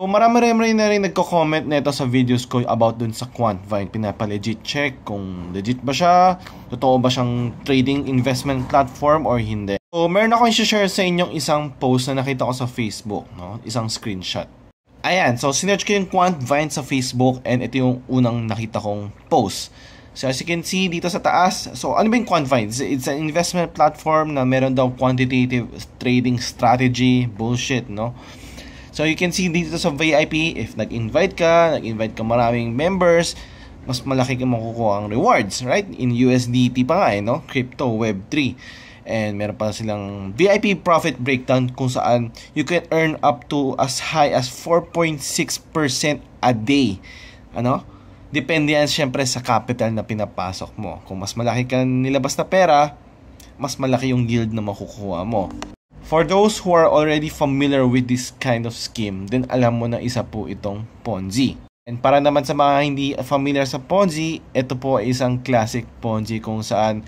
So, marami na rin nagko-comment nito sa videos ko about dun sa Quantvine. Pinapa-legit check kung legit ba siya, totoo ba siyang trading investment platform or hindi. So, meron akong i-share sa inyong isang post na nakita ko sa Facebook, no? Isang screenshot. Ayan, so sinerch ko yung Quantvine sa Facebook and ito yung unang nakita kong post. So as you can see dito sa taas, so ano ba yung Quantvine? It's an investment platform na meron daw quantitative trading strategy, bullshit, no? So you can see dito sa VIP, if nag-invite ka maraming members, mas malaki ka makukuha ang rewards, right? In USDT pa nga no? Crypto, Web3. And meron pa silang VIP profit breakdown kung saan you can earn up to as high as 4.6% a day. Ano? Depende yan syempre sa capital na pinapasok mo. Kung mas malaki ka nilabas na pera, mas malaki yung yield na makukuha mo. For those who are already familiar with this kind of scheme, then alam mo na isa po itong Ponzi. And para naman sa mga hindi familiar sa Ponzi, ito po ay isang classic Ponzi kung saan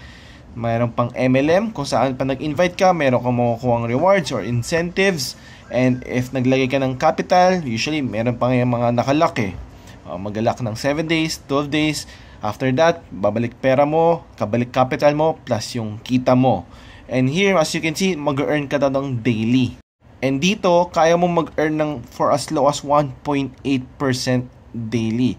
mayroon pang MLM, kung saan pa nag-invite ka, mayroon kang makukuha rewards or incentives. And if naglagay ka ng capital, usually mayroon pang yung mga nakalaki. Mag-lock ng 7 days, 12 days. After that, babalik pera mo, kabalik capital mo, plus yung kita mo. And here, as you can see, mag-earn ka daw ng daily. And dito, kaya mo mag-earn ng for as low as 1.8% daily.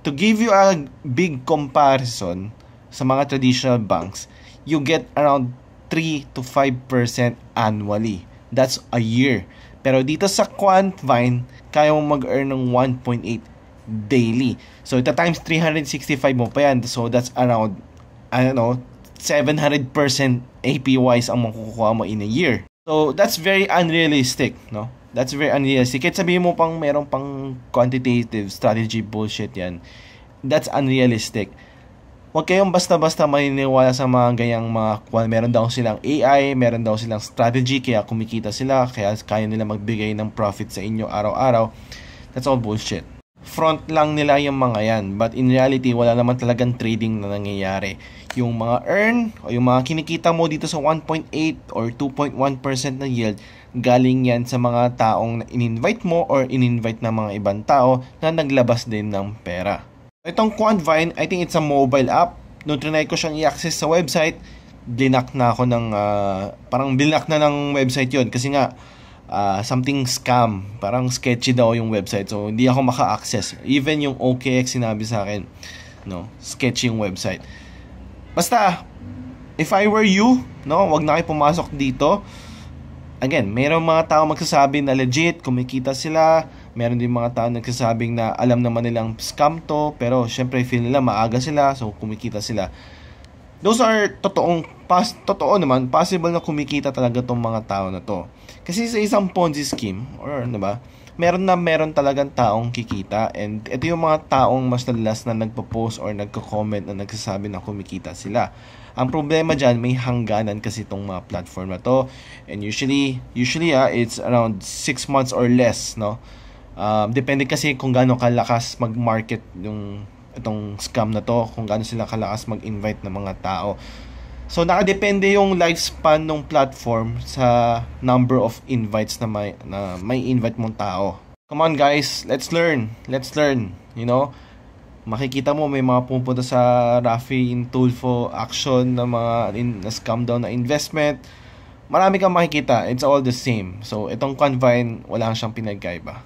To give you a big comparison sa mga traditional banks, you get around 3 to 5% annually. That's a year. Pero dito sa Quantvine, kaya mo mag-earn ng 1.8 daily. So, ito times 365 mo pa yan. So, that's around, 700% APYs ang makukuha mo in a year. So, that's very unrealistic, no? That's very unrealistic. Kahit sabihin mo pang meron pang quantitative strategy bullshit yan. That's unrealistic. Huwag kayong basta-basta maniniwala sa mga ganyang meron daw silang AI, meron daw silang strategy, kaya kumikita sila, kaya kaya nila magbigay ng profit sa inyo araw-araw. That's all bullshit. Front lang nila yung mga yan, but in reality wala naman talagang trading na nangyayari. Yung mga earn o yung mga kinikita mo dito sa 1.8 or 2.1% na yield, galing yan sa mga taong in-invite mo or in-invite na mga ibang tao na naglabas din ng pera. Itong Quantvine, I think it's a mobile app. Nung trinay ko siyang i-access sa website, blinak na ako ng parang blinak na ng website yon kasi nga something scam, parang sketchy daw yung website, so hindi ako maka-access. Even yung OKX sinabi sa akin, no, sketchy yung website. Basta if I were you, no, wag na kayo pumasok dito. Again, mayroong mga tao magsasabi na legit, kumikita sila. Meron din mga tao nagsasabing na alam naman nilang scam to, pero syempre feel nila maaga sila, so kumikita sila. Those are totoo naman, possible na kumikita talaga tong mga tao na to. Kasi sa isang Ponzi scheme, or diba, meron talagang taong kikita, and ito yung mga taong mas madalas na nagpo-post or nagko-comment na nagsasabi na kumikita sila. Ang problema dyan, may hangganan kasi itong mga platform na to, and usually it's around 6 months or less, no? Depende kasi kung gaano kalakas mag-market itong scam na to, kung gaano sila kalakas mag-invite ng mga tao. So nakadepende yung lifespan ng platform sa number of invites na may invite mong tao. Come on guys, let's learn. You know, makikita mo may mga pupunta sa Rafi in Tulfo action na mga na scam daw na investment. Marami kang makikita, it's all the same. So itong Quantvine, wala siyang pinagkaiba.